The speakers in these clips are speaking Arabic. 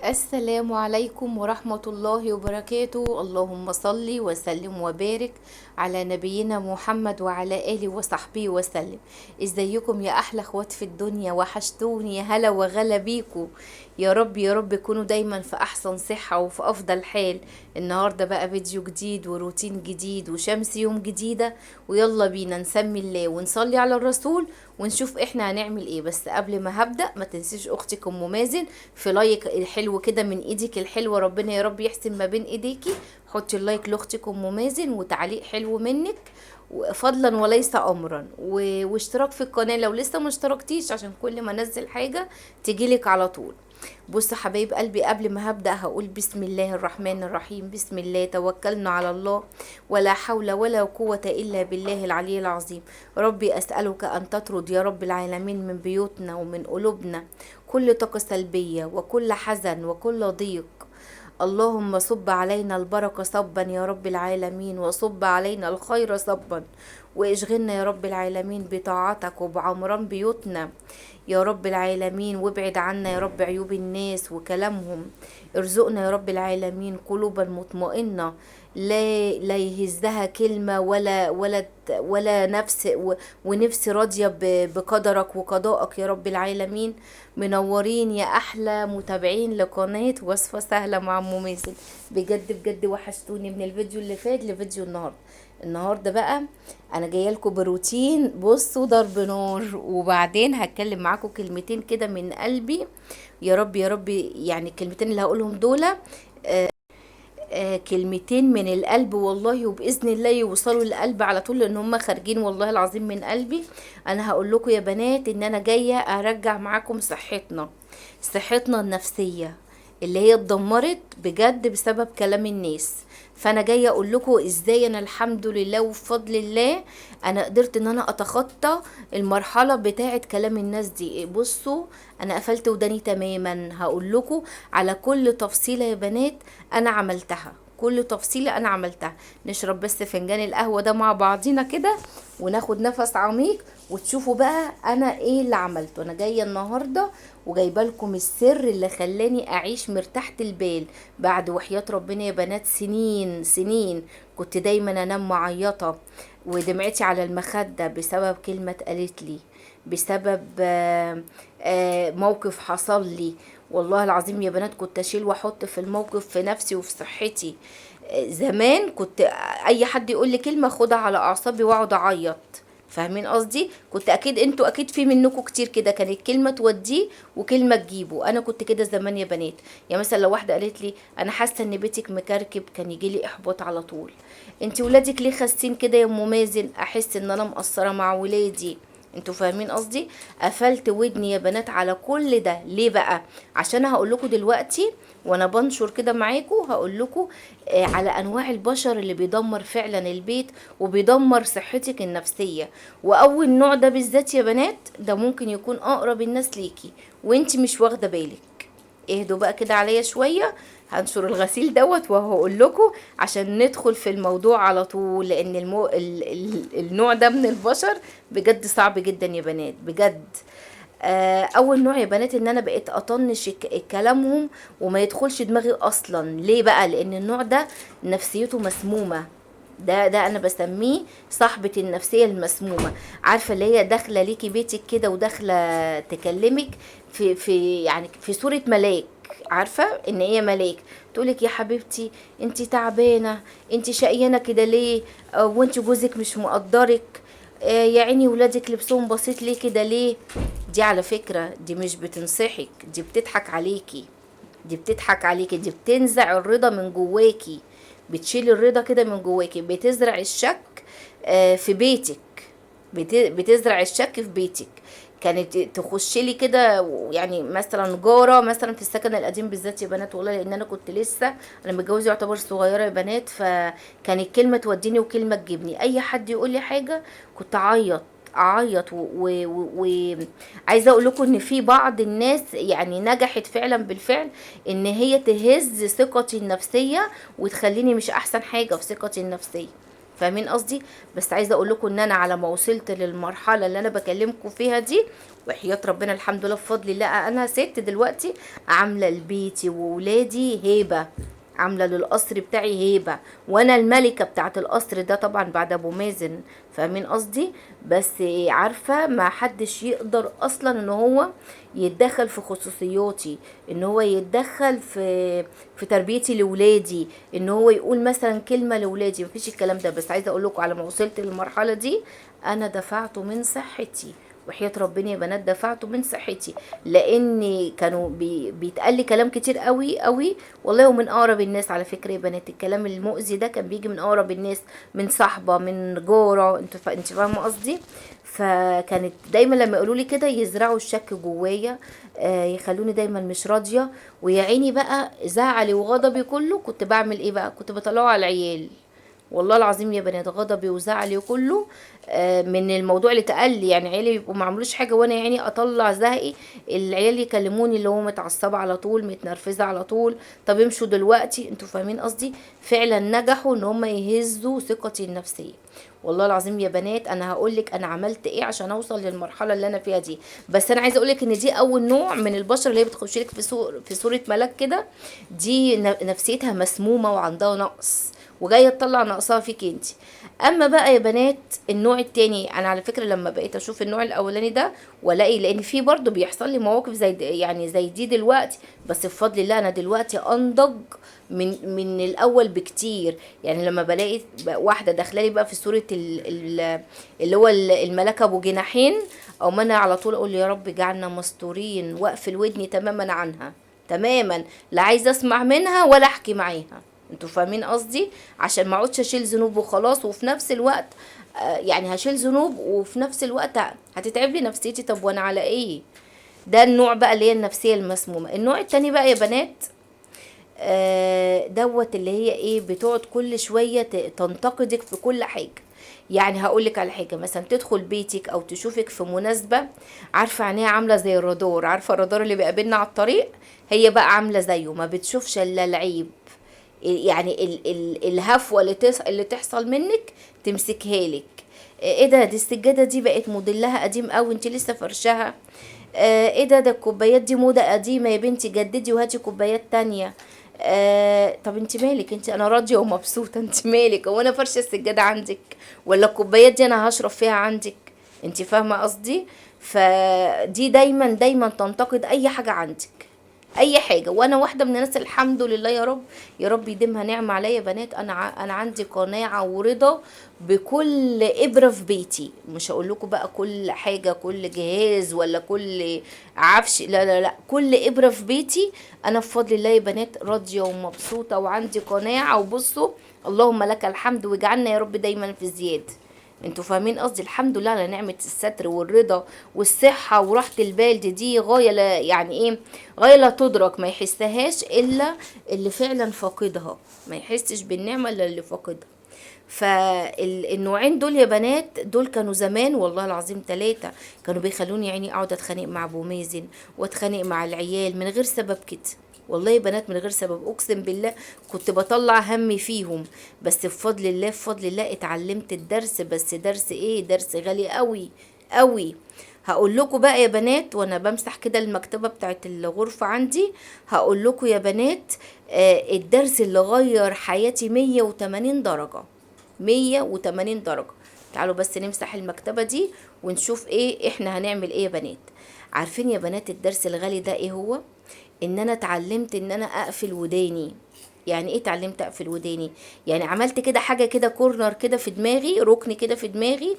السلام عليكم ورحمة الله وبركاته. اللهم صل وسلم وبارك على نبينا محمد وعلى آله وصحبه وسلم. ازيكم يا أحلى اخوات في الدنيا؟ وحشتوني، يا هلا وغلا بيكم. يا رب يا رب تكونوا دايما في أحسن صحة وفي أفضل حال. النهاردة بقى فيديو جديد وروتين جديد وشمس يوم جديدة، ويلا بينا نسمي الله ونصلي على الرسول ونشوف احنا هنعمل ايه. بس قبل ما هبدأ ما تنسيش اختك ام مازن في لايك حلو كده من ايدك الحلوه، ربنا يا رب يحسن ما بين ايديكي. حطي اللايك لاختك ام مازن وتعليق حلو منك، فضلا وليس امرا، واشتراك في القناه لو لسه ما اشتركتيش عشان كل ما انزل حاجه تجيلك على طول. بص حبايب قلبي، قبل ما هبدأ هقول بسم الله الرحمن الرحيم. بسم الله توكلنا على الله، ولا حول ولا قوة إلا بالله العلي العظيم. ربي أسألك أن تطرد يا رب العالمين من بيوتنا ومن قلوبنا كل طاقة سلبية وكل حزن وكل ضيق. اللهم صب علينا البركة صبا يا رب العالمين، وصب علينا الخير صبا، واشغلنا يا رب العالمين بطاعتك وبعمران بيوتنا يا رب العالمين. وابعد عنا يا رب عيوب الناس وكلامهم. ارزقنا يا رب العالمين قلوبا مطمئنة، لا يهزها كلمة ولا نفس ونفس راضية بقدرك وقضائك يا رب العالمين. منورين يا احلى متابعين لقناة وصفة سهلة مع ام مازن. بجد بجد وحشتوني من الفيديو اللي فات لفيديو النهارده بقى انا جايه لكم بروتين، بصوا ضرب نار. وبعدين هتكلم معاكم كلمتين كده من قلبي، يا رب يا رب. يعني الكلمتين اللي هقولهم دول كلمتين من القلب والله، وبإذن الله يوصلوا للقلب على طول، لان هم خارجين والله العظيم من قلبي. انا هقول لكم يا بنات ان انا جاية ارجع معاكم صحتنا النفسية اللي هي اتدمرت بجد بسبب كلام الناس. فانا جايه اقول لكم ازاي انا الحمد لله وبفضل الله انا قدرت ان انا اتخطى المرحله بتاعه كلام الناس دي. بصوا انا قفلت وداني تماما، هقول لكم على كل تفصيله يا بنات انا عملتها، كل تفصيلة انا عملتها. نشرب بس فنجان القهوة ده مع بعضينا كده وناخد نفس عميق وتشوفوا بقى انا ايه اللي عملته. انا جاية النهاردة وجايبه لكم السر اللي خلاني اعيش مرتاحة البال بعد وحياة ربنا يا بنات سنين سنين كنت دايما انام معيطة ودمعتي على المخدة بسبب كلمة قالت لي، بسبب موقف حصل لي. والله العظيم يا بنات كنت اشيل واحط في الموقف في نفسي وفي صحتي. زمان كنت اي حد يقول لي كلمه خدها على اعصابي واقعد اعيط. فاهمين قصدي؟ كنت اكيد انتوا اكيد في منكم كتير كده كانت كلمه توديه وكلمه تجيبه. انا كنت كده زمان يا بنات. يعني مثلا لو واحده قالت لي انا حاسه ان بيتك مكركب كان يجي لي احباط على طول. انت ولادك ليه خاسين كده يا ام مازن؟ احس ان انا مقصره مع ولادي. انتوا فاهمين قصدي؟ قفلت ودني يا بنات على كل ده. ليه بقى؟ عشان هقول لكم دلوقتي وانا بنشر كده معاكم هقول لكم على انواع البشر اللي بيدمر فعلا البيت وبيدمر صحتك النفسيه. واول نوع ده بالذات يا بنات ده ممكن يكون اقرب الناس ليكي وانت مش واخده بالك. اهدوا بقى كده عليا شويه، هنشر الغسيل دوت وهقول لكم عشان ندخل في الموضوع على طول. لان النوع ده من البشر بجد صعب جدا يا بنات بجد. اول نوع يا بنات ان انا بقيت اطنش كلامهم وما يدخلش دماغي اصلا. ليه بقى؟ لان النوع ده نفسيته مسمومه. ده انا بسميه صاحبة النفسية المسمومة. عارفة اللي هي داخلة ليكي بيتك كده وداخلة تكلمك في يعني في صورة ملاك. عارفة ان هي ملاك تقولك يا حبيبتي انتي تعبانة، انتي شقيانة كده ليه، وانتي جوزك مش مقدرك، يا عيني ولادك لبسهم بسيط ليه كده ليه. دي على فكرة دي مش بتنصحك، دي بتضحك عليكي، دي بتضحك عليكي، دي بتنزع الرضا من جواكي، بتشيل الرضا كده من جواكي، بتزرع الشك في بيتك، بتزرع الشك في بيتك. كانت تخش لي كده يعني مثلا جاره مثلا في السكن القديم بالذات يا بنات والله، لان انا كنت لسه انا متجوزه يعتبر صغيره يا بنات. فكانت كلمه توديني وكلمه تجيبني. اي حد يقول لي حاجه كنت اعيط وعايزه اقول لكم ان في بعض الناس يعني نجحت فعلا بالفعل ان هي تهز ثقتي النفسيه وتخليني مش احسن حاجه في ثقتي النفسيه. فاهمين قصدي؟ بس عايزه اقول لكم ان انا على ما وصلت للمرحله اللي انا بكلمكم فيها دي، وحياة ربنا الحمد لله بفضل الله انا ست دلوقتي عامله لبيتي وولادي هيبه، عامله للقصر بتاعي هيبه، وانا الملكه بتاعه القصر ده طبعا بعد ابو مازن. فاهمين قصدي؟ بس عارفه ما حدش يقدر اصلا ان هو يتدخل في خصوصياتي، ان هو يتدخل في تربيتي لولادي، ان هو يقول مثلا كلمه لولادي، مفيش الكلام ده. بس عايزه اقول لكم على ما وصلت للمرحله دي انا دفعت من صحتي، وحياة ربنا يا بنات دفعته من صحتي، لان كانوا بيتقال لي كلام كتير قوي قوي والله، ومن اقرب الناس على فكره يا بنات. الكلام المؤذي ده كان بيجي من اقرب الناس، من صاحبه، من جاره، انت فاهمه قصدي؟ فكانت دايما لما يقولوا لي كده يزرعوا الشك جوايا، يخلوني دايما مش راضيه. ويا عيني بقى زعلي وغضبي كله كنت بعمل ايه بقى؟ كنت بطلعه على العيال. والله العظيم يا بنات غضبي وزعلي كله من الموضوع اللي اتقال لي. يعني عيالي بيبقوا ما عملوش حاجه وانا يعني اطلع زهقي، العيال يكلموني اللي هو متعصبه على طول، متنرفزه على طول، طب امشوا دلوقتي. انتوا فاهمين قصدي؟ فعلا نجحوا ان هم يهزوا ثقتي النفسيه. والله العظيم يا بنات انا هقولك انا عملت ايه عشان اوصل للمرحله اللي انا فيها دي. بس انا عايزه اقولك ان دي اول نوع من البشر اللي هي بتخش لك في صوره ملاك كده، دي نفسيتها مسمومه وعندها نقص، وجايه تطلع نقصها فيك انت. اما بقى يا بنات النوع التاني، انا على فكره لما بقيت اشوف النوع الاولاني ده والاقي، لان في برضه بيحصل لي مواقف زي يعني زي دي دلوقتي، بس بفضل الله انا دلوقتي انضج من الاول بكتير. يعني لما بلاقي واحده داخله لي بقى في صوره اللي هو الملاك ابو جناحين، او ما انا على طول اقول يا رب اجعلنا مستورين، واقفل ودني تماما عنها، تماما لا عايزه اسمع منها ولا احكي معاها. انتوا فاهمين قصدي؟ عشان ما اقعدش اشيل ذنوب وخلاص، وفي نفس الوقت يعني هشيل ذنوب وفي نفس الوقت هتتعب لي نفسيتي. طب وانا على ايه؟ ده النوع بقى اللي هي النفسيه المسمومه. النوع التاني بقى يا بنات دوت اللي هي ايه، بتقعد كل شويه تنتقدك في كل حاجه. يعني هقولك على حاجه، مثلا تدخل بيتك او تشوفك في مناسبه، عارفه عينيها عامله زي الرادار، عارفه الرادار اللي بيقابلنا على الطريق، هي بقى عامله زيه، ما بتشوفش الا العيب. يعني الهفوه اللي تحصل منك تمسكها لك. ايه ده؟ دي السجاده دي بقت موديلها قديم قوي، انت لسه فرشها. ايه ده الكوبايات دي موضه قديمه يا بنتي، جددي وهاتي كوبايات تانية. طب انت مالك؟ انت انا راضيه ومبسوطه، انت مالك؟ هو انا فرشه السجاده عندك ولا الكوبايات دي انا هشرب فيها عندك؟ انت فاهمه قصدي؟ فدي دايما دايما تنتقد اي حاجه عندك، اي حاجه. وانا واحده من الناس الحمد لله يا رب، يا رب يديمها نعمه عليا يا بنات. انا عندي قناعه ورضا بكل ابره في بيتي. مش هقول لكم بقى كل حاجه، كل جهاز ولا كل عفش، لا لا لا، كل ابره في بيتي انا بفضل الله يا بنات راضيه ومبسوطه وعندي قناعه. وبصوا اللهم لك الحمد، واجعلنا يا رب دايما في زياده. انتوا فاهمين قصدي؟ الحمد لله على نعمة الستر والرضا والصحة وراحة البال. دي غاية لا يعني ايه، غاية لا تدرك، ما يحسهاش الا اللي فعلا فاقدها، ما يحسش بالنعمة الا اللي فاقدها. فالنوعين دول يا بنات دول كانوا زمان والله العظيم 3 كانوا بيخلوني يعني اقعد اتخانق مع ابو مازن واتخانق مع العيال من غير سبب كده. والله يا بنات من غير سبب، اقسم بالله كنت بطلع همي فيهم. بس بفضل الله بفضل الله اتعلمت الدرس. بس درس ايه؟ درس غالي قوي قوي. هقول لكم بقى يا بنات وانا بمسح كده المكتبه بتاعت الغرفه عندي، هقول لكم يا بنات الدرس اللي غير حياتي 180 درجه، 180 درجة. تعالوا بس نمسح المكتبة دي ونشوف ايه احنا هنعمل ايه يا بنات. عارفين يا بنات الدرس الغالي ده ايه هو؟ ان انا اتعلمت ان انا اقفل وداني. يعني ايه اتعلمت اقفل وداني؟ يعني عملت كده حاجة كده كورنر كده في دماغي، ركن كده في دماغي،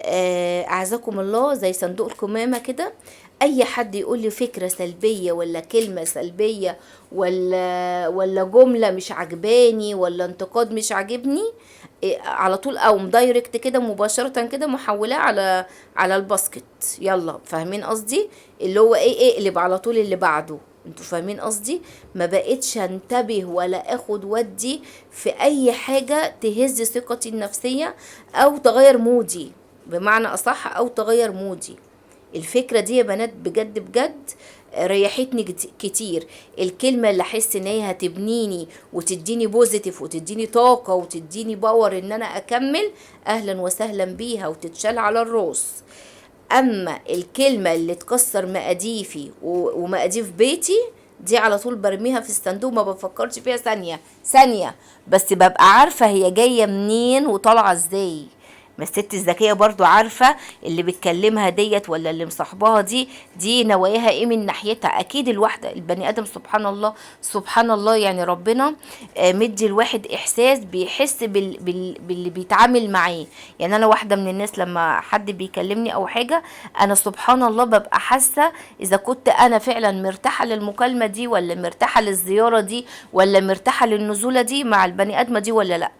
اعزكم الله زي صندوق الكمامة كده. اي حد يقول لي فكرة سلبية ولا كلمة سلبية ولا جملة مش عجباني ولا انتقاد مش عاجبني، على طول او دايركت كده مباشرة كده محولاه على الباسكت. يلا فاهمين قصدي؟ اللي هو ايه، اقلب على طول اللي بعده. انتوا فاهمين قصدي؟ ما بقتش انتبه ولا اخد ودي في اي حاجة تهز ثقتي النفسية او تغير مودي، بمعنى اصح او تغير مودي. الفكرة دي يا بنات بجد بجد ريحتني كتير. الكلمة اللي احس ان هي هتبنيني وتديني بوزيتيف وتديني طاقة وتديني باور ان انا اكمل، اهلا وسهلا بيها وتتشال على الراس. اما الكلمة اللي تكسر مقاديفي ومقاديف بيتي، دي على طول برميها في الصندوق، ما بفكرش فيها ثانية ثانية، بس ببقى عارفة هي جاية منين وطالعة ازاي. ما الست الذكية برضو عارفة اللي بتكلمها ديت ولا اللي مصاحباها دي نواياها ايه من ناحيتها. اكيد الواحدة البني ادم سبحان الله سبحان الله، يعني ربنا مدي الواحد احساس بيحس باللي بيتعامل معاه. يعني انا واحدة من الناس لما حد بيكلمني او حاجة، انا سبحان الله ببقى حاسة اذا كنت انا فعلا مرتاحة للمكالمة دي، ولا مرتاحة للزيارة دي، ولا مرتاحة للنزولة دي مع البني ادمة دي ولا لا.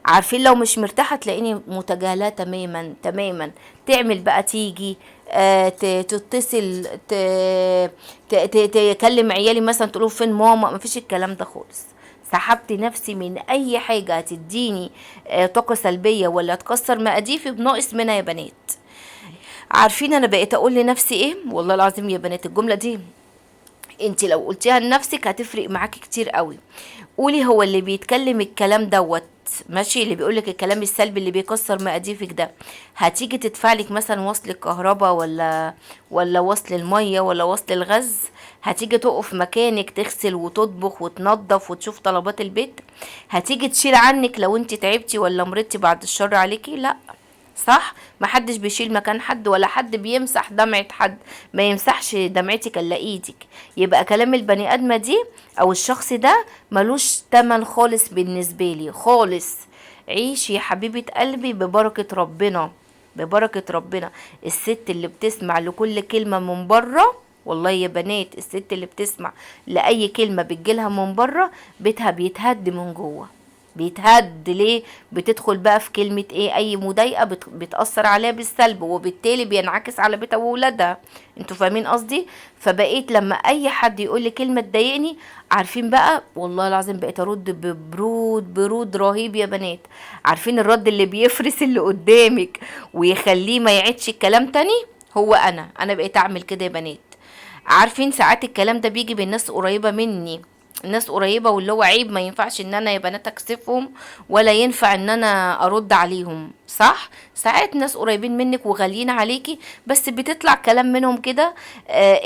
عارفين لو مش مرتاحة تلاقيني متجاهلاه تماما تماما. تعمل بقى تيجي تتصل تكلم عيالي مثلا تقولوا فين ماما، مفيش الكلام ده خالص. سحبت نفسي من اي حاجة هتديني طاقة سلبية ولا تكسر مقاديفي بناقص منها يا بنات. عارفين انا بقيت اقول لنفسي ايه؟ والله العظيم يا بنات الجملة دي انت لو قلتيها لنفسك هتفرق معاكي كتير قوي. قولي هو اللي بيتكلم الكلام دوت ماشي، اللي بيقولك الكلام السلبي اللي بيكسر مقاديفك ده، هتيجي تدفعلك مثلا وصل الكهرباء ولا وصل المية ولا وصل الغاز؟ هتيجي تقف مكانك تغسل وتطبخ وتنظف وتشوف طلبات البيت؟ هتيجي تشيل عنك لو انت تعبتي ولا مرضتي بعد الشر عليكي؟ لا، صح. محدش بيشيل مكان حد ولا حد بيمسح دمعة حد، ما يمسحش دمعتك الا ايدك. يبقى كلام البني ادمة دي او الشخص ده ملوش تمن خالص بالنسبة لي خالص. عيشي يا حبيبة قلبي ببركة ربنا، ببركة ربنا. الست اللي بتسمع لكل كلمة من بره، والله يا بنات الست اللي بتسمع لأي كلمة بتجيلها من بره بيتها بيتهد من جوه، بيتهد. ليه؟ بتدخل بقى في كلمة ايه، اي مضايقة بتأثر عليها بالسلب، وبالتالي بينعكس على بيتها وولادها. انتوا فاهمين قصدي؟ فبقيت لما اي حد يقول لي كلمة تضايقني، عارفين بقى والله العظيم بقيت ارد برود رهيب يا بنات. عارفين الرد اللي بيفرس اللي قدامك ويخليه ما يعيدش الكلام تاني؟ هو انا بقيت اعمل كده يا بنات. عارفين ساعات الكلام ده بيجي بالناس قريبة مني، الناس قريبة، واللي هو عيب ما ينفعش ان انا يا بنات اكسفهم ولا ينفع ان انا ارد عليهم، صح. ساعات ناس قريبين منك وغاليين عليكي بس بتطلع كلام منهم كده،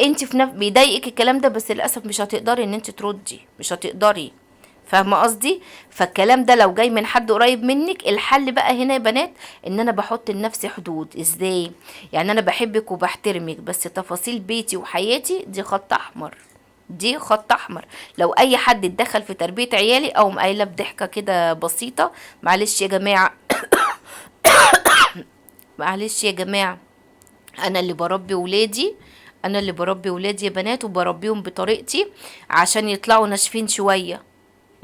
انت في بيضايقك الكلام ده، بس للاسف مش هتقدري ان انت تردي، مش هتقدري. فاهمه قصدي؟ فالكلام ده لو جاي من حد قريب منك، الحل بقى هنا يا بنات ان انا بحط لنفسي حدود. ازاي؟ يعني انا بحبك وبحترمك، بس تفاصيل بيتي وحياتي دي خط احمر، دي خط احمر. لو اي حد اتدخل في تربية عيالي او قايله بضحكة كده بسيطة، معلش يا جماعة معلش يا جماعة، انا اللي بربي ولادي، انا اللي بربي ولادي يا بنات، وبربيهم بطريقتي عشان يطلعوا ناشفين شوية.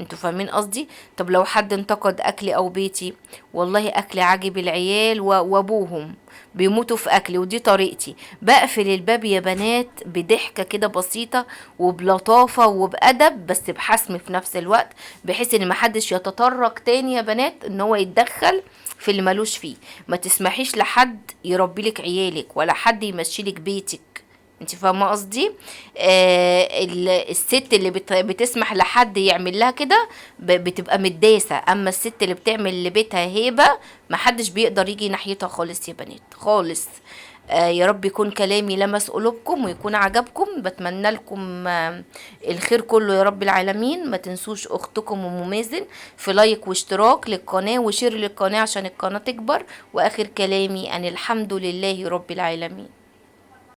انتوا فاهمين قصدي؟ طب لو حد انتقد اكلي او بيتي، والله اكلي عاجب العيال وابوهم بيموتوا في اكلي ودي طريقتي. بقفل الباب يا بنات بضحكة كده بسيطة وبلطافة وبأدب، بس بحسم في نفس الوقت، بحيث ان محدش يتطرق تاني يا بنات ان هو يتدخل في اللي ملوش فيه. ما تسمحيش لحد يربي لك عيالك ولا حد يمشي لك بيتك. انت فاهمه قصدي؟ الست اللي بتسمح لحد يعمل لها كده بتبقى متداسه. اما الست اللي بتعمل لبيتها هيبه، محدش بيقدر يجي ناحيتها خالص يا بنات خالص. يا رب يكون كلامي لمس قلوبكم ويكون عجبكم. بتمنى لكم الخير كله يا رب العالمين. ما تنسوش اختكم ام مازن في لايك واشتراك للقناه وشير للقناه عشان القناه تكبر. واخر كلامي ان الحمد لله رب العالمين.